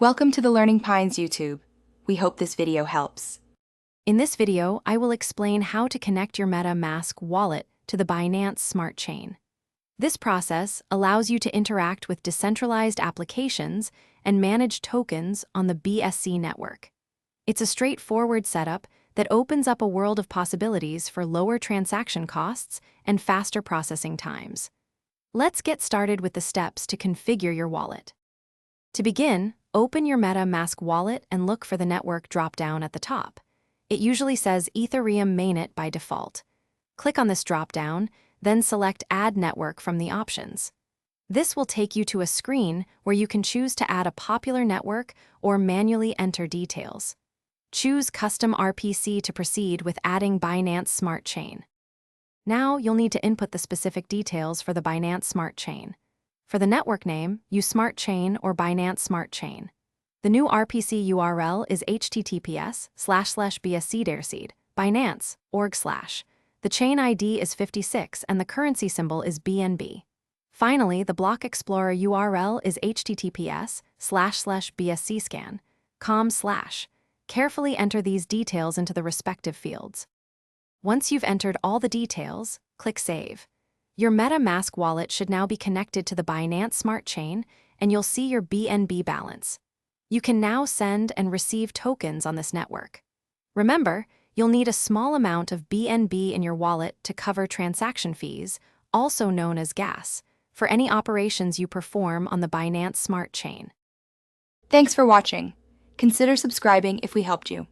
Welcome to the Learning Pines YouTube. We hope this video helps. In this video, I will explain how to connect your MetaMask wallet to the Binance Smart Chain. This process allows you to interact with decentralized applications and manage tokens on the BSC network. It's a straightforward setup that opens up a world of possibilities for lower transaction costs and faster processing times. Let's get started with the steps to configure your wallet. To begin, open your MetaMask wallet and look for the network drop-down at the top. It usually says Ethereum Mainnet by default. Click on this drop-down, then select Add Network from the options. This will take you to a screen where you can choose to add a popular network or manually enter details. Choose Custom RPC to proceed with adding Binance Smart Chain. Now you'll need to input the specific details for the Binance Smart Chain. For the network name, use Smart Chain or Binance Smart Chain. The new RPC URL is https://bsc Binance.org/. The chain ID is 56 and the currency symbol is BNB. Finally, the block explorer URL is https://bscscan.com/. Carefully enter these details into the respective fields. Once you've entered all the details, click Save. Your MetaMask wallet should now be connected to the Binance Smart Chain, and you'll see your BNB balance. You can now send and receive tokens on this network. Remember, you'll need a small amount of BNB in your wallet to cover transaction fees, also known as gas, for any operations you perform on the Binance Smart Chain. Thanks for watching. Consider subscribing if we helped you.